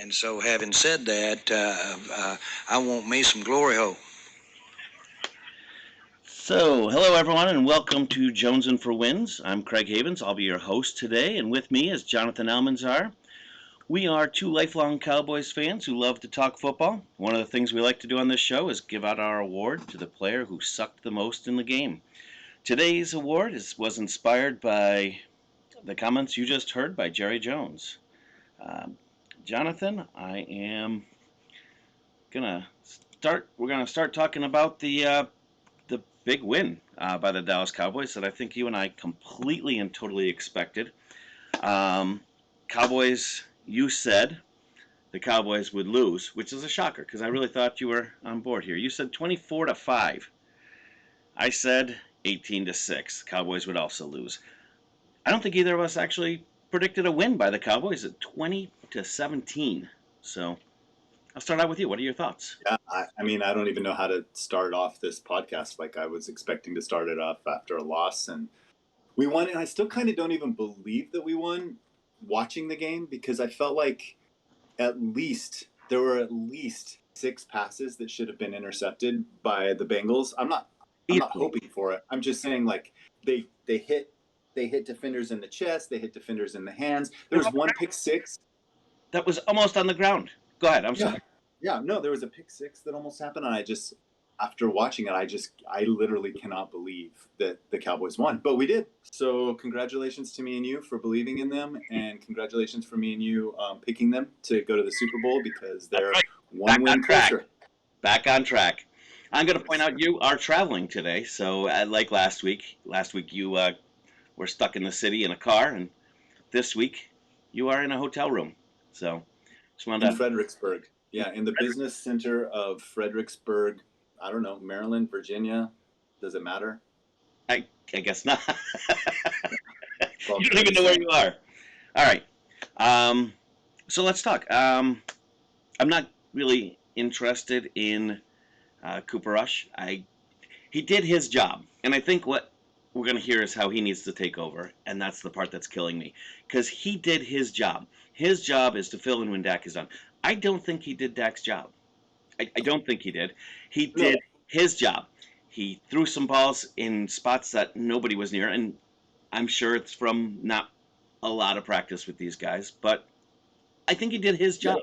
And so, having said that, I want me some glory hole. So, hello everyone, and welcome to Jonesin for Wins. I'm Craig Havens. I'll be your host today, and with me is Jonathan Almanzar. We are two lifelong Cowboys fans who love to talk football. One of the things we like to do on this show is give out our award to the player who sucked the most in the game. Today's award was inspired by the comments you just heard by Jerry Jones. Jonathan, I am gonna start. We're gonna start talking about the big win by the Dallas Cowboys that I think you and I completely and totally expected. Cowboys, you said the Cowboys would lose, which is a shocker because I really thought you were on board here. You said 24-5. I said 18-6. Cowboys would also lose. I don't think either of us actually predicted a win by the Cowboys at 20-17. So I'll start out with you. What are your thoughts? Yeah, I mean, I don't even know how to start off this podcast. Like, I was expecting to start it off after a loss, and we won. And I still kind of don't even believe that we won watching the game because I felt like there were at least 6 passes that should have been intercepted by the Bengals. I'm not hoping for it. I'm just saying, like, they hit defenders in the chest, they hit defenders in the hands. There was one pick six that was almost on the ground. Go ahead. I'm sorry. Yeah, no, there was a pick six that almost happened, and after watching it, I literally cannot believe that the Cowboys won, but we did. So congratulations to me and you for believing in them, and congratulations for me and you picking them to go to the Super Bowl because they're one win closer. Back on track. I'm going to point out you are traveling today, so like last week you were stuck in the city in a car, and this week you are in a hotel room. So just wanted in Fredericksburg. Yeah, in the business center of Fredericksburg. I don't know, Maryland, Virginia. Does it matter? I guess not. You don't even know where you are. All right. So let's talk. I'm not really interested in Cooper Rush. He did his job, and I think what we're going to hear is how he needs to take over, and that's the part that's killing me because he did his job. His job is to fill in when Dak is done. I don't think he did Dak's job. I don't think he did. He did his job. He threw some balls in spots that nobody was near, and I'm sure it's from not a lot of practice with these guys, but I think he did his job.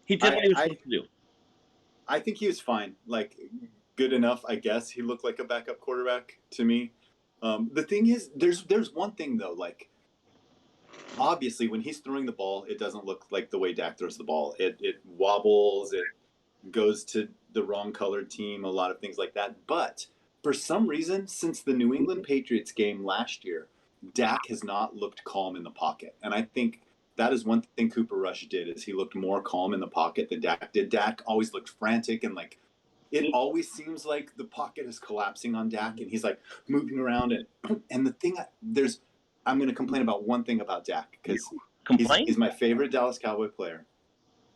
He did what he was supposed to do. I think he was fine. Like, good enough, I guess. He looked like a backup quarterback to me. The thing is, there's one thing, though. Like, obviously, when he's throwing the ball, it doesn't look like the way Dak throws the ball. It wobbles. It goes to the wrong colored team, a lot of things like that. But for some reason, since the New England Patriots game last year, Dak has not looked calm in the pocket. And I think that is one thing Cooper Rush did, is he looked more calm in the pocket than Dak did. Dak always looked frantic, and like it always seems like the pocket is collapsing on Dak and he's like moving around. And the thing I'm going to complain about one thing about Dak because he's my favorite Dallas Cowboy player.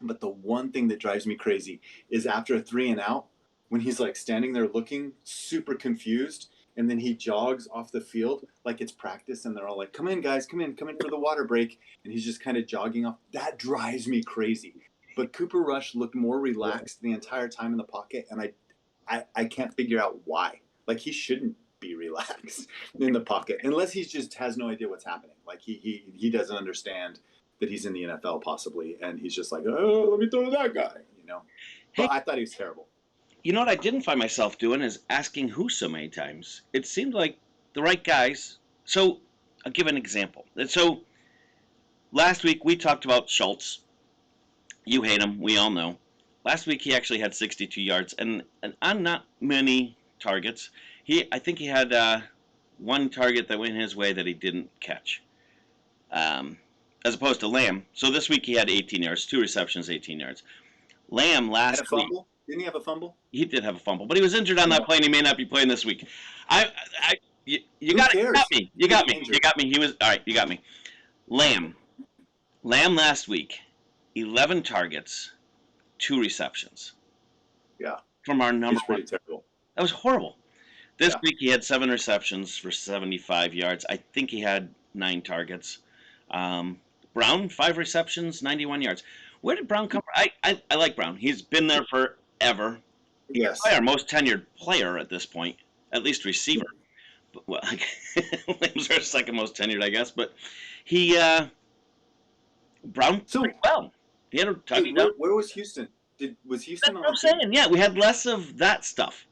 But the one thing that drives me crazy is after a 3 and out, when he's like standing there looking super confused, and then he jogs off the field like it's practice, and they're all like, come in, guys, come in for the water break. And he's just kind of jogging off. That drives me crazy. But Cooper Rush looked more relaxed the entire time in the pocket, and I can't figure out why. Like, he shouldn't be relaxed in the pocket unless he just has no idea what's happening. Like, he doesn't understand that he's in the NFL possibly, and he's just like, oh, let me throw to that guy, you know. But I thought he was terrible. You know what I didn't find myself doing is asking who so many times. It seemed like the right guys. So I'll give an example. So last week we talked about Schultz. You hate him. We all know. Last week he actually had 62 yards and on not many targets. I think he had one target that went his way that he didn't catch. As opposed to Lamb. So this week he had 18 yards, 2 receptions, 18 yards. Lamb last week. Didn't he have a fumble? He did have a fumble, but he was injured on that play and he may not be playing this week. You got me. You got me. He was all right. You got me. Lamb last week, 11 targets, 2 receptions. Yeah. From our number one. Terrible. That was horrible. This week he had 7 receptions for 75 yards. I think he had 9 targets. Brown, 5 receptions, 91 yards. Where did Brown come from? I like Brown. He's been there forever. He's Yes. probably our most tenured player at this point, at least receiver. But, well, Williams our second most tenured, I guess. But he Brown So played well. He had a hey, touchdown. where was Houston? Was That's Houston what on I'm the team? saying. Yeah, we had less of that stuff.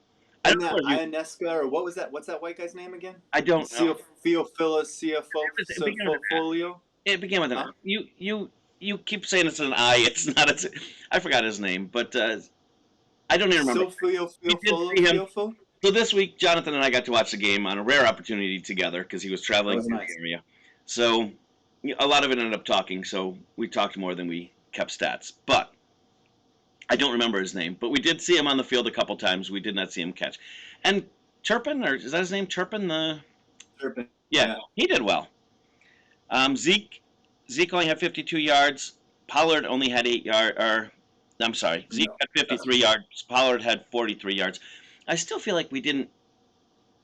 I And don't know that where he. Ionesca, or what was that? What's that white guy's name again? I don't know. Theophilus It began with an Folio? It began with an. Huh? You keep saying it's an I. It's not. It's. I forgot his name, but I don't even remember. We did see him. Theofo? So this week, Jonathan and I got to watch the game on a rare opportunity together because he was That traveling was through nice. the area. So a lot of it ended up talking. So we talked more than we kept stats. But I don't remember his name. But we did see him on the field a couple times. We did not see him catch. And Turpin, or is that his name? Turpin, the Turpin. yeah, he did well. Zeke only had 52 yards. Pollard only had 8 yards. Or I'm sorry, Zeke No, had 53 yards. Pollard had 43 yards. I still feel like we didn't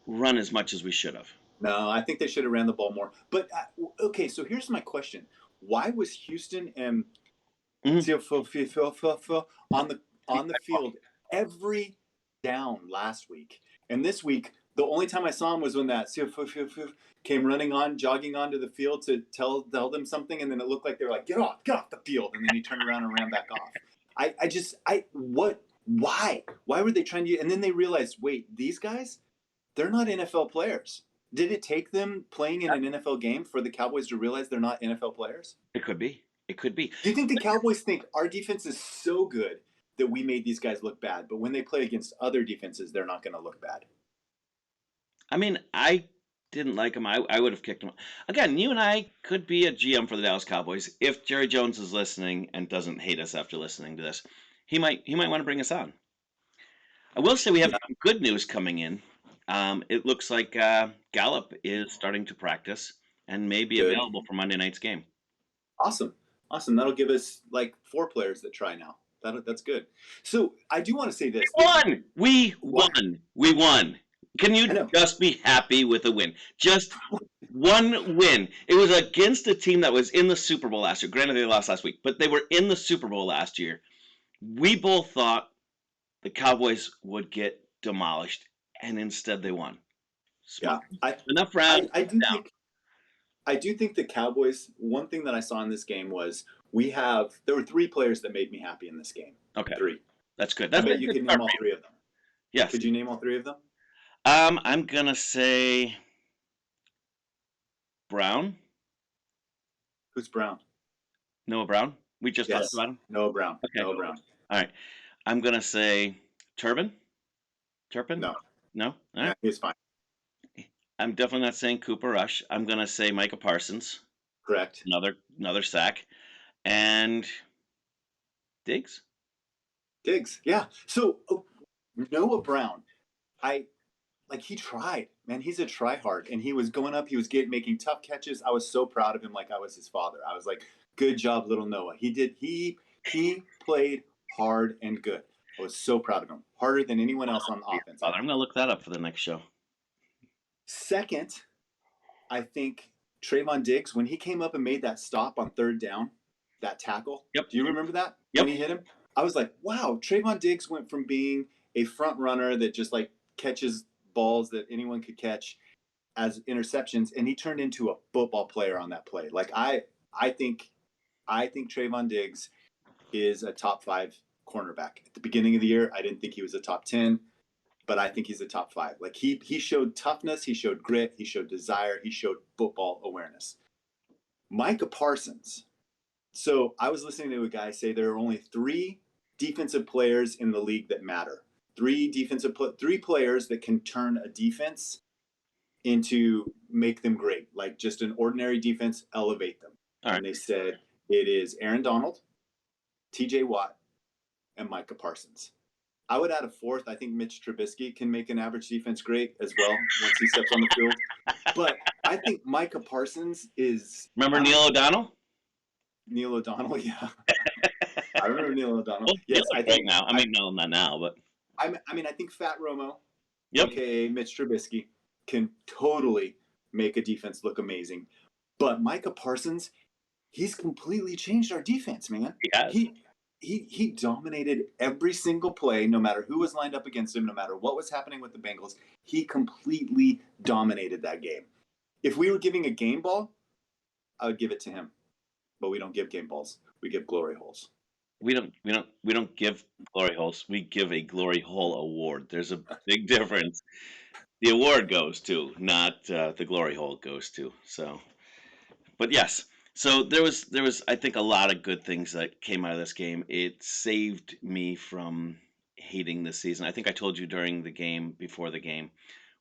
run as much as we should have. no, I think they should have ran the ball more. But okay, so here's my question: why was Houston and Theofo on the field every down last week? And this week, the only time I saw him was when that Theofo came jogging onto the field to tell them something, and then it looked like they were like, get off the field, and then he turned around and ran back off. Why were they trying to? And then they realized, wait, these guys, they're not NFL players. Did it take them playing in an NFL game for the Cowboys to realize they're not NFL players? It could be. It could be. Do you think the Cowboys think our defense is so good that we made these guys look bad, but when they play against other defenses, they're not going to look bad? I mean, I didn't like him. I would have kicked him. Again, you and I could be a GM for the Dallas Cowboys if Jerry Jones is listening and doesn't hate us after listening to this. He might want to bring us on. I will say we have some good news coming in. It looks like Gallup is starting to practice and may be available for Monday night's game. Awesome. That'll give us like 4 players that try now. That's good. So I do want to say this. We won. Can you just be happy with a win? Just one win. It was against a team that was in the Super Bowl last year. Granted, they lost last week, but they were in the Super Bowl last year. We both thought the Cowboys would get demolished, and instead they won. Smart. Yeah, enough rounds. I do think the Cowboys. One thing that I saw in this game was there were 3 players that made me happy in this game. Okay, 3. That's good. I bet you could name all 3 of them. Yes. Could you name all 3 of them? I'm gonna say Brown. Who's Brown? Noah Brown. We just talked about him. Noah Brown. Okay. Noah Brown. All right. I'm gonna say Turpin. No. No. All right. Yeah, he's fine. I'm definitely not saying Cooper Rush. I'm gonna say Micah Parsons. Correct. Another sack, and Diggs. Yeah. So Noah Brown, he tried, man. He's a tryhard, and he was going up. He was making tough catches. I was so proud of him, like I was his father. I was like, good job, little Noah. He played hard and good. I was so proud of him. Harder than anyone else on offense. I'm going to look that up for the next show. Second, I think Trayvon Diggs, when he came up and made that stop on 3rd down, that tackle. Yep. Do you remember that? Yep. When he hit him? I was like, wow, Trayvon Diggs went from being a front runner that just like catches balls that anyone could catch as interceptions, and he turned into a football player on that play. Like I think Trayvon Diggs is a top 5 cornerback. At the beginning of the year, I didn't think he was a top 10, but I think he's a top 5. Like he showed toughness, he showed grit, he showed desire, he showed football awareness. Micah Parsons. So I was listening to a guy say there are only 3 defensive players in the league that matter. 3 players that can turn a defense into make them great, like just an ordinary defense, elevate them. And they said it is Aaron Donald, TJ Watt, and Micah Parsons. I would add a 4th. I think Mitch Trubisky can make an average defense great as well once he steps on the field. But I think Micah Parsons is... Remember Neil O'Donnell? Neil O'Donnell, yeah. I remember Neil O'Donnell. Well, yes, I think now. I mean, no, not now, but... I mean, I think Fat Romo, yep, a.k.a. Mitch Trubisky, can totally make a defense look amazing. But Micah Parsons, he's completely changed our defense, man. He has. He dominated every single play, no matter who was lined up against him, no matter what was happening with the Bengals. He completely dominated that game. If we were giving a game ball, I would give it to him. But we don't give game balls. We give glory holes. We don't give glory holes. We give a glory hole award. There's a big difference. The award goes to, not the glory hole goes to. So, but yes. So there was I think a lot of good things that came out of this game. It saved me from hating this season. I think I told you during the game, before the game,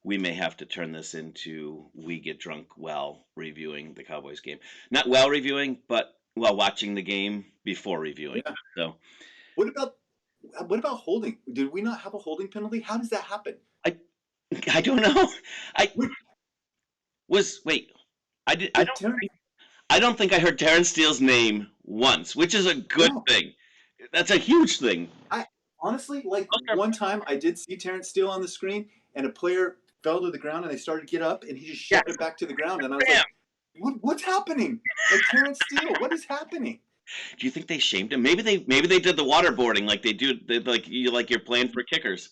we may have to turn this into we get drunk while reviewing the Cowboys game. Not while reviewing, but while watching the game before reviewing. Yeah. So What about holding? Did we not have a holding penalty? How does that happen? I don't know. I was wait. I did. I don't think I heard Terrence Steele's name once, which is a good thing. That's a huge thing. I honestly, like, one time I did see Terrence Steele on the screen, and a player fell to the ground, and they started to get up, and he just shoved it back to the ground, and I was like, what's happening? Like, Terrence Steele, what is happening? Do you think they shamed him? Maybe they did the waterboarding like they do. You're playing for kickers.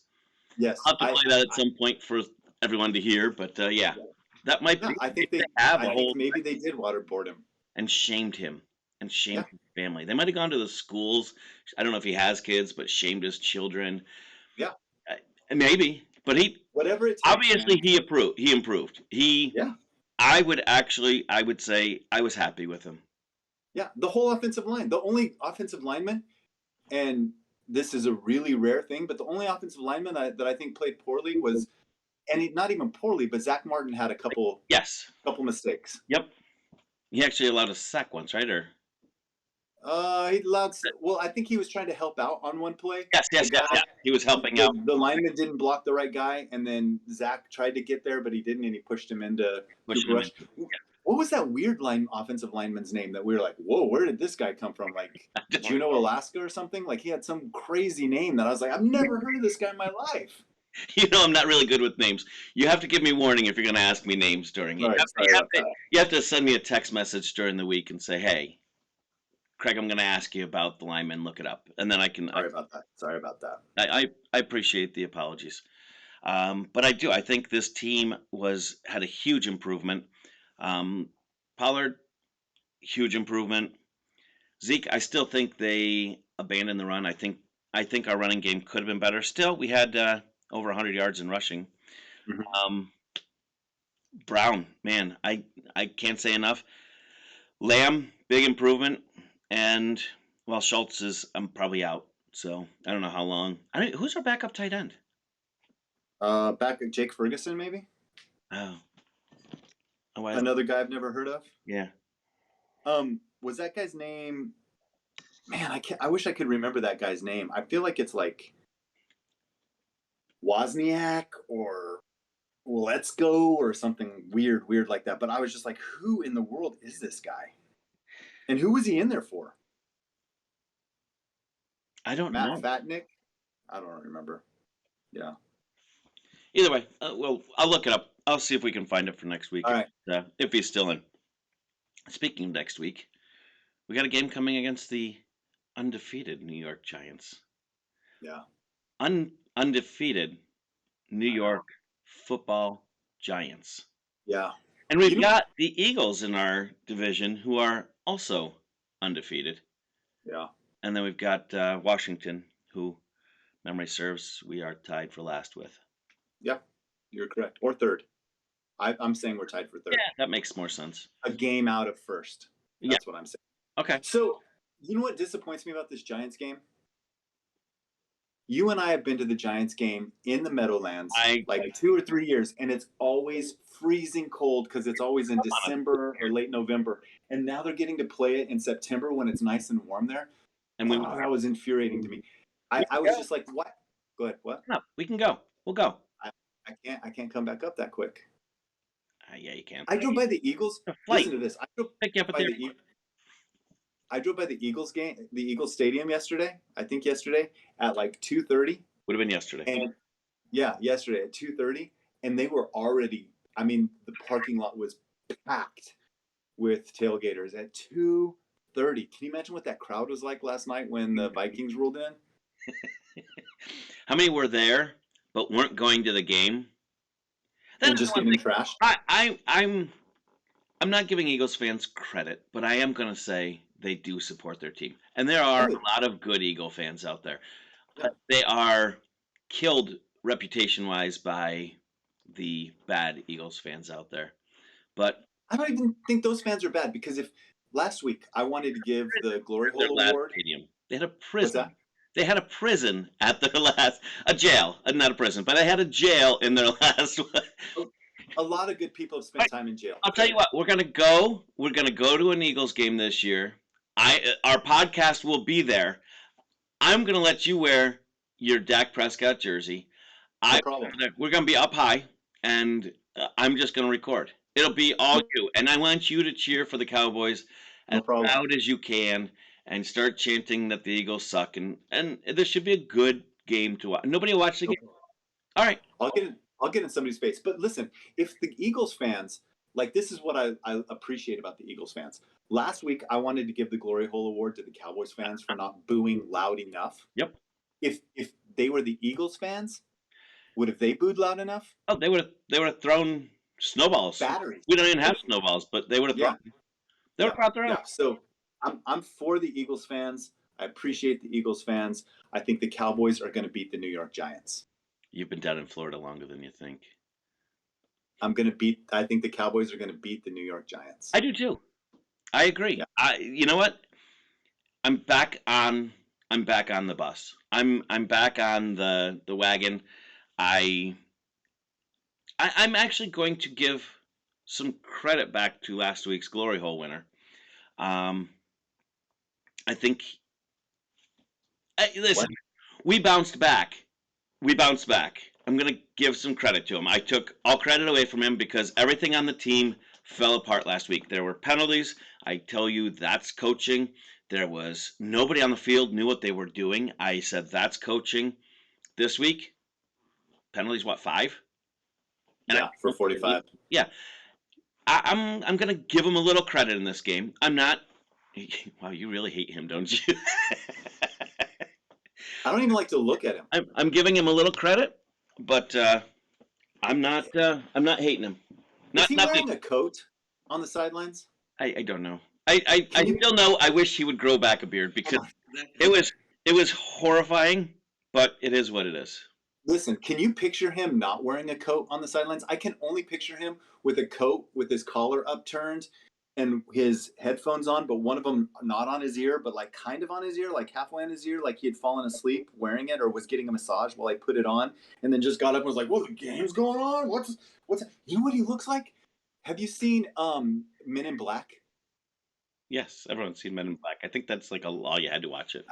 Yes, I'll have to play that at some point for everyone to hear. But yeah, that might be. I think maybe they did waterboard him and shamed him and shamed his family. They might have gone to the schools. I don't know if he has kids, but shamed his children. Yeah, maybe. But whatever it takes, obviously he improved. Yeah. I would say I was happy with him. Yeah, the whole offensive line. The only offensive lineman, and this is a really rare thing, but the only offensive lineman that I think played poorly was, and not even poorly, but Zach Martin had a couple mistakes. Yep. He actually allowed a sack once, right? Or he allowed. Well, I think he was trying to help out on one play. Yes. He was helping out. The lineman didn't block the right guy, and then Zach tried to get there, but he didn't, and he pushed him into rush. What was that weird offensive lineman's name that we were like, whoa, where did this guy come from? Like Juneau, Alaska or something? Like, he had some crazy name that I was like, I've never heard of this guy in my life. You know, I'm not really good with names. You have to give me warning if you're going to ask me names during it. You have to send me a text message during the week and say, hey, Craig, I'm going to ask you about the lineman. Look it up. And then I can... Sorry about that. I appreciate the apologies. But I think this team had a huge improvement. Pollard, huge improvement. Zeke, I still think they abandoned the run. I think our running game could have been better. Still, we had over 100 yards in rushing. Mm-hmm. Brown, man, I can't say enough. Lamb, big improvement. And, well, Schultz is probably out. So I don't know how long. Who's our backup tight end? Jake Ferguson, maybe? Oh. Another guy I've never heard of. Yeah. Was that guy's name? Man, I wish I could remember that guy's name. I feel like it's like Wozniak or Let's Go or something weird like that. But I was just like, who in the world is this guy? And who was he in there for? I don't know. Matt Fatnick? I don't remember. Yeah. Either way, well, I'll look it up. I'll see if we can find it for next week. All right. If he's still in. Speaking of next week, we got a game coming against the undefeated New York Giants. Yeah. Undefeated New York Football Giants. Yeah. And we've got the Eagles in our division who are also undefeated. Yeah. And then we've got Washington, who, memory serves, we are tied for last with. Yeah, you're correct. Or third. I'm saying we're tied for third. Yeah, that makes more sense. A game out of first. That's what I'm saying. Okay. So, you know what disappoints me about this Giants game? You and I have been to the Giants game in the Meadowlands like 2 or 3 years, and it's always freezing cold because it's always in December or late November. And now they're getting to play it in September when it's nice and warm there. And that was infuriating to me. I was just like, what? Go ahead. What? No, we can go. We'll go. I can't come back up that quick. Yeah, you can. I drove by the Eagles. Listen to this. I drove by the Eagles game, the Eagles Stadium yesterday. I think yesterday at like 2:30. Would have been yesterday. And yesterday at 2:30, and they were already. I mean, the parking lot was packed with tailgaters at 30. Can you imagine what that crowd was like last night when the Vikings rolled in? How many were there but weren't going to the game? And That's just one getting thing. trashed? I'm not giving Eagles fans credit, but I am going to say they do support their team, and there are Oh, a lot of good Eagle fans out there. yeah. They are killed reputation wise by the bad Eagles fans out there. But I don't even think those fans are bad because if last week I wanted to give the Glory their Hole last Award. stadium, they had a What's prison. that? They had a prison at their last, a jail, not a prison, but they had a jail in their last one. A lot of good people have spent time in jail. I'll tell you what, we're gonna go. We're gonna go to an Eagles game this year. Our podcast will be there. I'm gonna let you wear your Dak Prescott jersey. No problem. We're gonna be up high, and I'm just gonna record. It'll be all you, and I want you to cheer for the Cowboys No as problem. loud as you can, and start chanting that the Eagles suck. And this should be a good game to watch. Nobody will watch the No game. All right. I'll get in somebody's face. But listen, if the Eagles fans, like this is what I appreciate about the Eagles fans. Last week I wanted to give the Glory Hole Award to the Cowboys fans for not booing loud enough. Yep. If they were the Eagles fans, would have they booed loud enough? Oh, they would have thrown snowballs. Batteries. We don't even have snowballs, but they would have Yeah. thrown. They would have brought their own. Yeah. So I'm for the Eagles fans. I appreciate the Eagles fans. I think the Cowboys are going to beat the New York Giants. You've been down in Florida longer than you think. I think the Cowboys are going to beat the New York Giants. I do too. I agree. Yeah. You know what? I'm back on. I'm back on the bus. I'm back on the wagon. I I'm actually going to give some credit back to last week's Glory Hole winner. Um, I think. Listen, What? we bounced back. We bounced back. I'm going to give some credit to him. I took all credit away from him because everything on the team fell apart last week. There were penalties. I tell you, that's coaching. There was nobody on the field knew what they were doing. I said, that's coaching. This week, penalties, what, 5? And Yeah, for 45. Yeah. I'm going to give him a little credit in this game. I'm not. Wow, you really hate him, don't you? I don't even like to look at him. I'm giving him a little credit, but I'm not hating him. Is he wearing Nothing. a coat on the sidelines? I don't know. I still know. I wish he would grow back a beard because it was horrifying, but it is what it is. Listen, can you picture him not wearing a coat on the sidelines? I can only picture him with a coat with his collar upturned and his headphones on, but one of them not on his ear, but like kind of on his ear, like halfway on his ear, like he had fallen asleep wearing it or was getting a massage while I put it on, and then just got up and was like, "Well, the game's going on. What's?" You know what he looks like? Have you seen Men in Black? Yes, everyone's seen Men in Black. I think that's like a law. You had to watch it.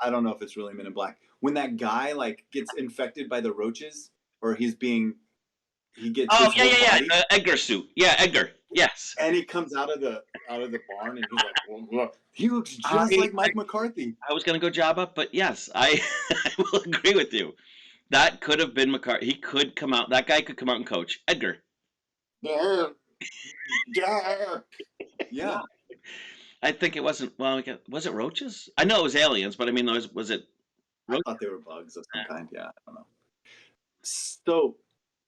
I don't know if it's really Men in Black. When that guy like gets infected by the roaches, or he gets Oh his whole body, Edgar suit. Yeah, Edgar. Yes. and he comes out of the barn, and he's like, well, he looks just like Mike McCarthy. I was gonna go Jabba, but yes, I I will agree with you. That could have been McCarthy. He could come out. That guy could come out and coach. Edgar. Yeah, yeah. I think it wasn't. Well, was it roaches? I know it was aliens, but I mean, was it? I thought they were bugs of some kind. Yeah, I don't know. So,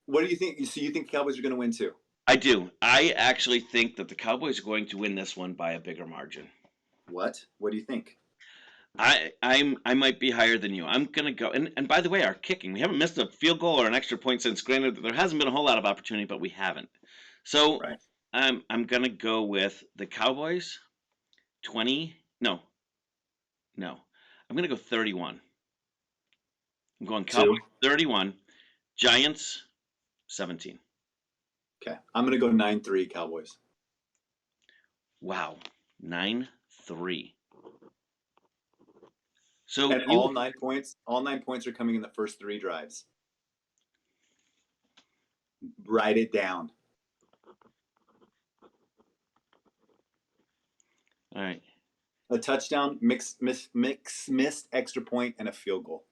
what do you think? So you think the Cowboys are going to win too? I do. I actually think that the Cowboys are going to win this one by a bigger margin. What? What do you think? I might be higher than you. I'm gonna go. And by the way, our kicking, we haven't missed a field goal or an extra point since. Granted, there hasn't been a whole lot of opportunity, but we haven't. So Right. I'm gonna go with the Cowboys. 20? No. I'm gonna go 31. I'm going Cowboys 31, Giants 17. Okay, I'm going to go 9-3 Cowboys. Wow, 9-3. So And all 9 points are coming in the first 3 drives. Write it down. All right. A touchdown, missed extra point, and a field goal.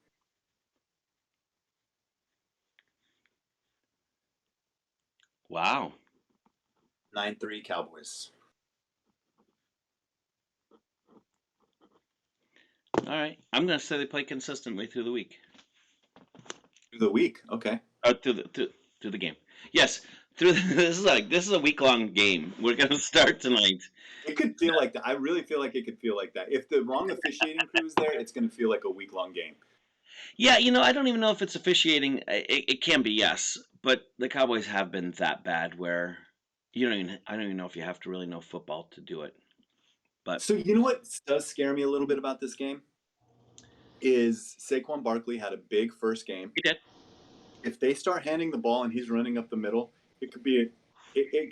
Wow. 9-3 Cowboys. All right. I'm going to say they play consistently through the week. Through the week, okay. Through the game. Yes. This is a week-long game. We're going to start tonight. It could feel like that. I really feel like it could feel like that. If the wrong officiating crew is there, it's going to feel like a week-long game. Yeah, I don't even know if it's officiating. It can be, yes, but the Cowboys have been that bad where I don't even know if you have to really know football to do it. But so you know what does scare me a little bit about this game is Saquon Barkley had a big first game. he did. If they start handing the ball and he's running up the middle, it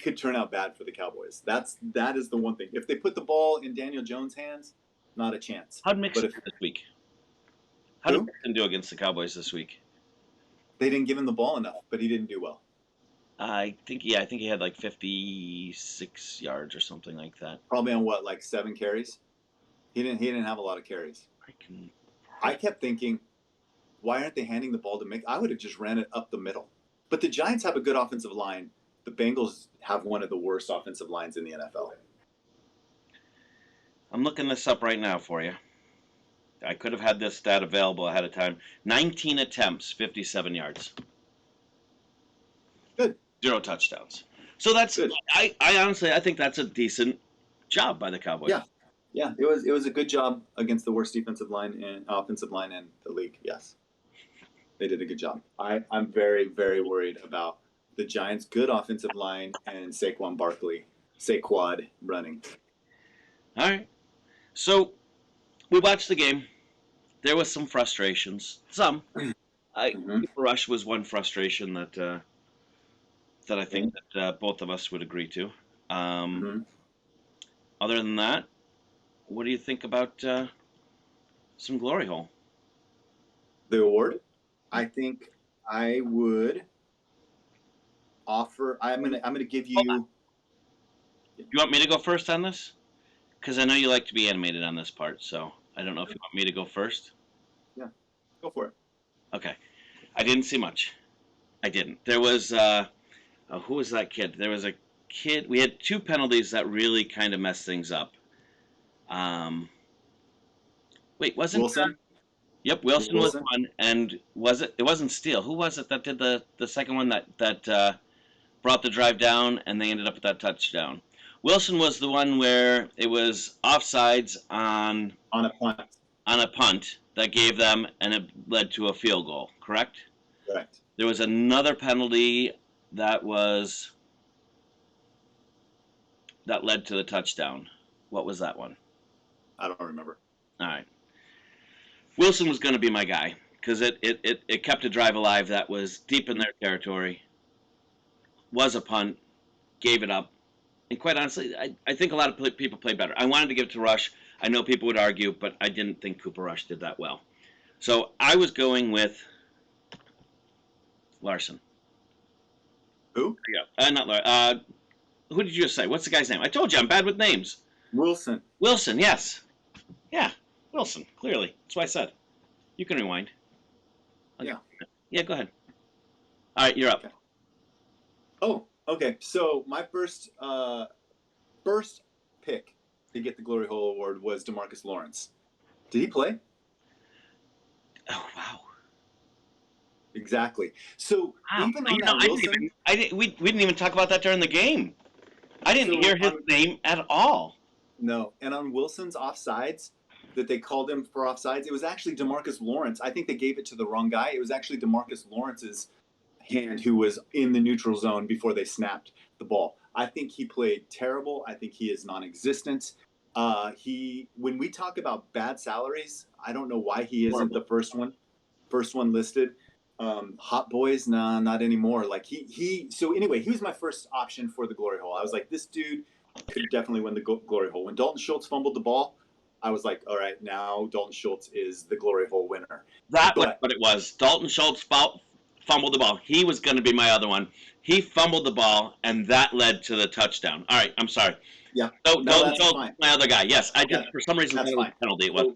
could turn out bad for the Cowboys. That is the one thing. If they put the ball in Daniel Jones' hands, not a chance. How'd Mixon do this week? How did Who? Mixon do against the Cowboys this week? They didn't give him the ball enough, but he didn't do well. I think he had like 56 yards or something like that. Probably on what, like 7 carries? He didn't have a lot of carries. I kept thinking, why aren't they handing the ball to Mick? I would have just ran it up the middle. But the Giants have a good offensive line. The Bengals have one of the worst offensive lines in the NFL. I'm looking this up right now for you. I could have had this stat available ahead of time. 19 attempts, 57 yards. Good. 0 touchdowns. So that's good. I honestly I think that's a decent job by the Cowboys. Yeah, it was a good job against the worst defensive line and offensive line in the league. Yes, they did a good job. I'm very, very worried about the Giants' good offensive line and Saquon Barkley, Saquad running. All right. So we watched the game. There was some frustrations. Some. Rush was one frustration that I think that both of us would agree to. Other than that, what do you think about some glory hole? The award, I think I would offer. I'm gonna give you. You want me to go first on this? Because I know you like to be animated on this part, so I don't know if you want me to go first. Yeah, go for it. Okay, I didn't see much. I didn't. There was who was that kid? There was a kid. We had 2 penalties that really kind of messed things up. Wait, wasn't Wilson? Yep, Wilson was one, and it wasn't Steele. Who was it that did the second one that brought the drive down and they ended up with that touchdown? Wilson was the one where it was offsides on a punt that gave them, and it led to a field goal. Correct. Correct. There was another penalty that led to the touchdown. What was that one? I don't remember. All right. Wilson was going to be my guy because it kept a drive alive that was deep in their territory, was a punt, gave it up. And quite honestly, I think a lot of people played better. I wanted to give it to Rush. I know people would argue, but I didn't think Cooper Rush did that well. So I was going with Larson. Who? Yeah, not Larson. Who did you just say? What's the guy's name? I told you I'm bad with names. Wilson. Wilson, yes. Yeah, Wilson, clearly. That's what I said. You can rewind. Okay. Yeah, go ahead. All right, you're up. Okay. Oh, okay. So my first pick to get the Glory Hole Award was DeMarcus Lawrence. Did he play? Oh, wow. Exactly. So even on that Wilson... we didn't even talk about that during the game. I didn't hear his name at all. No, and on Wilson's offsides, that they called him for offsides, it was actually DeMarcus Lawrence. I think they gave it to the wrong guy. It was actually DeMarcus Lawrence's hand who was in the neutral zone before they snapped the ball. I think he played terrible. I think he is non-existent. When we talk about bad salaries, I don't know why he isn't the first one listed. Hot Boys, nah, not anymore. Like so anyway, he was my first option for the Glory Hole. I was like, this dude could definitely win the Glory Hole. When Dalton Schultz fumbled the ball, I was like, all right, now Dalton Schultz is the Glory Hole winner. That was what it was. Dalton Schultz fumbled the ball. He was going to be my other one. He fumbled the ball, and that led to the touchdown. All right, I'm sorry. Yeah. So Dalton Schultz was my other guy. Yes, I just, for some reason, that's fine. Penalty. It was.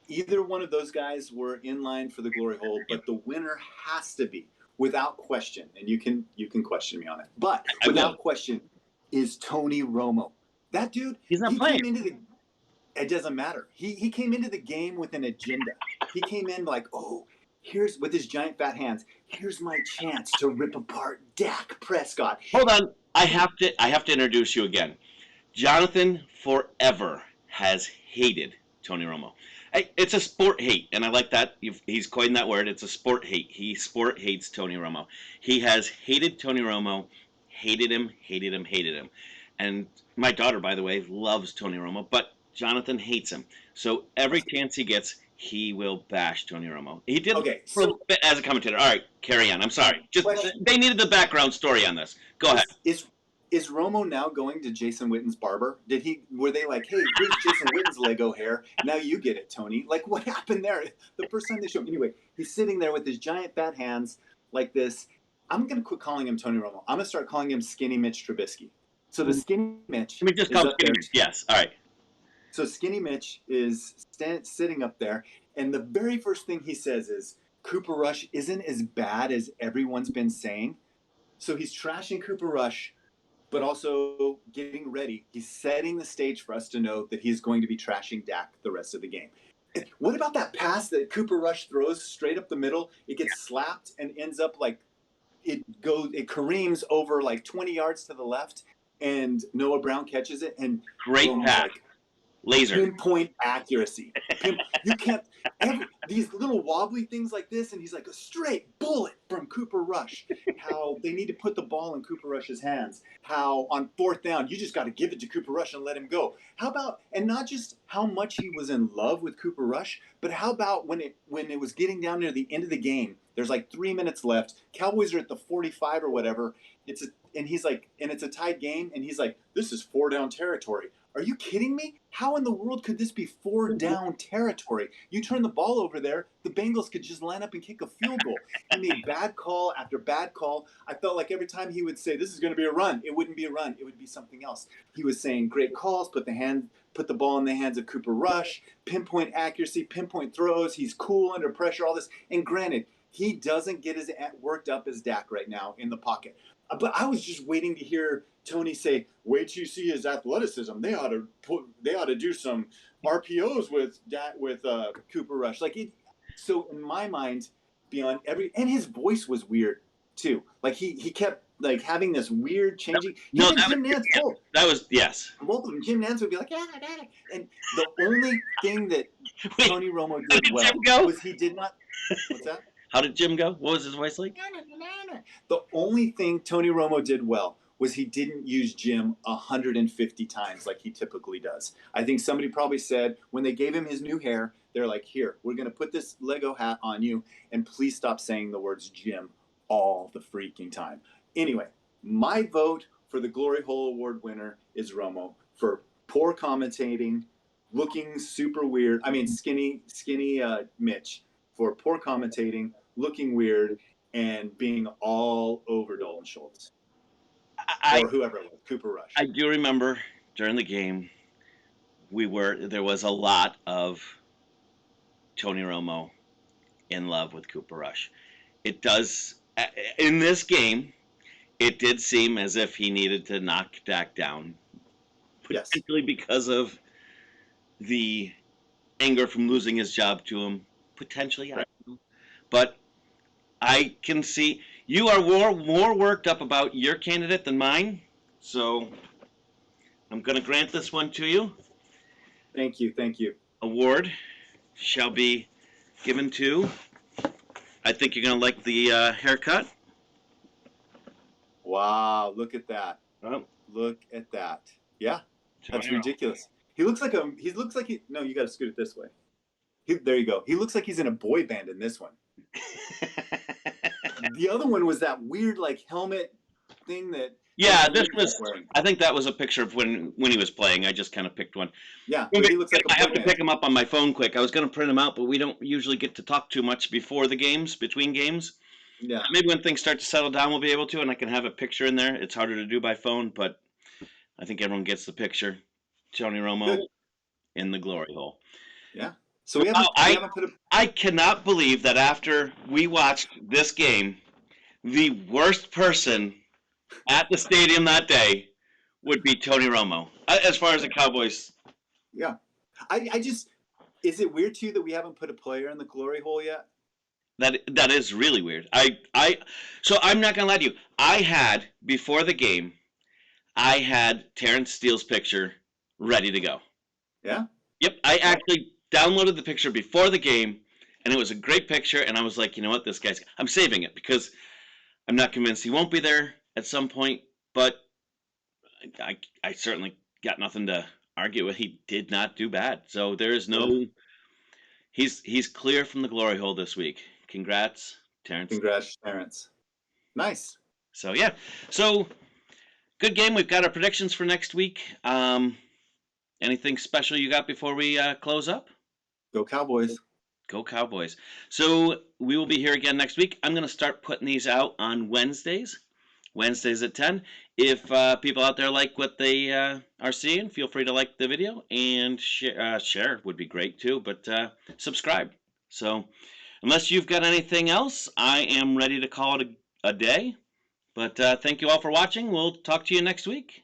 Either one of those guys were in line for the Glory Hole, but the winner has to be, without question, and you can question me on it, but without question, is Tony Romo. That dude, he's not playing. It doesn't matter. He came into the game with an agenda. He came in like, oh, here's with his giant fat hands. Here's my chance to rip apart Dak Prescott. Hold on. I have to introduce you again. Jonathan forever has hated Tony Romo. It's a sport hate, and I like that. He's coined that word. It's a sport hate. He sport hates Tony Romo. He has hated Tony Romo, hated him, hated him, hated him. And my daughter, by the way, loves Tony Romo, but Jonathan hates him. So every chance he gets, he will bash Tony Romo. He did as a commentator. All right, carry on. I'm sorry. They needed the background story on this. Go ahead. Is Romo now going to Jason Witten's barber? Were they like, hey, here's Jason Witten's Lego hair. Now you get it, Tony. Like, what happened there? The first time they showed him. Anyway, he's sitting there with his giant fat hands like this. I'm going to quit calling him Tony Romo. I'm going to start calling him Skinny Mitch Trubisky. So the Skinny Mitch. Let me just call him Skinny Mitch. Yes. All right. So Skinny Mitch is sitting up there, and the very first thing he says is, Cooper Rush isn't as bad as everyone's been saying. So he's trashing Cooper Rush, but also getting ready. He's setting the stage for us to know that he's going to be trashing Dak the rest of the game. What about that pass that Cooper Rush throws straight up the middle? It gets slapped and ends up like it careens over like 20 yards to the left, and Noah Brown catches it. And great pass. Like, laser. Pinpoint accuracy. You can't, these little wobbly things like this, and he's like a straight bullet from Cooper Rush. How they need to put the ball in Cooper Rush's hands. How on fourth down, you just got to give it to Cooper Rush and let him go. How about, and not just how much he was in love with Cooper Rush, but how about when it was getting down near the end of the game, there's like 3 minutes left. Cowboys are at the 45 or whatever. It's a tied game, and he's like, this is 4 down territory. Are you kidding me? How in the world could this be 4 down territory? You turn the ball over there, the Bengals could just line up and kick a field goal. He made bad call after bad call. I felt like every time he would say, this is going to be a run, it wouldn't be a run. It would be something else. He was saying great calls, put the ball in the hands of Cooper Rush, pinpoint accuracy, pinpoint throws. He's cool under pressure, all this. And granted, he doesn't get as worked up as Dak right now in the pocket. But I was just waiting to hear Tony say, "Wait till you see his athleticism. They ought to do some RPOs with Cooper Rush." So in my mind, beyond and his voice was weird too. Like he kept like having this weird changing. That was yes. Both of them. Jim Nantz would be like, "Yeah, and the only thing that Tony Romo did well was he did not. What's that? How did Jim go? What was his voice like? The only thing Tony Romo did well was he didn't use Jim 150 times like he typically does. I think somebody probably said when they gave him his new hair, they're like, here, we're going to put this Lego hat on you, and please stop saying the words Jim all the freaking time. Anyway, my vote for the Glory Hole Award winner is Romo for poor commentating, looking super weird. I mean, skinny Mitch for poor commentating, looking weird, and being all over Dalton Schultz. Or whoever it was, Cooper Rush. I do remember during the game, there was a lot of Tony Romo in love with Cooper Rush. It does, in this game, it did seem as if he needed to knock Dak down, particularly because of the anger from losing his job to him. Potentially, I don't know. But I can see you are more worked up about your candidate than mine, so I'm going to grant this one to you. Thank you. Award shall be given to, I think you're going to like the haircut. Wow, look at that. Oh. Look at that. Yeah, that's ridiculous. No, you got to scoot it this way. There you go. He looks like he's in a boy band in this one. The other one was that weird like helmet thing that. Yeah, this was. I think that was a picture of when he was playing. I just kind of picked one. Yeah, but he looks like I have to pick him up on my phone quick. I was going to print him out, but we don't usually get to talk too much before the games, between games. Yeah. Maybe when things start to settle down, we'll be able to, and I can have a picture in there. It's harder to do by phone, but I think everyone gets the picture. Tony Romo in the glory hole. Yeah. So we haven't put I cannot believe that after we watched this game, the worst person at the stadium that day would be Tony Romo, as far as the Cowboys. Yeah. I just, is it weird to you that we haven't put a player in the glory hole yet? That is really weird. So I'm not gonna lie to you. I had before the game, I had Terrence Steele's picture ready to go. Yeah. Yep, I actually downloaded the picture before the game, and it was a great picture. And I was like, you know what, this guy's. I'm saving it because I'm not convinced he won't be there at some point. But I certainly got nothing to argue with. He did not do bad, so there is no. He's clear from the glory hole this week. Congrats, Terrence. Congrats, Terrence. Nice. So yeah, so good game. We've got our predictions for next week. Anything special you got before we close up? Go Cowboys. Go Cowboys. So we will be here again next week. I'm going to start putting these out on Wednesdays at 10. If people out there like what they are seeing, feel free to like the video and share would be great too, but subscribe. So unless you've got anything else, I am ready to call it a day. But thank you all for watching. We'll talk to you next week.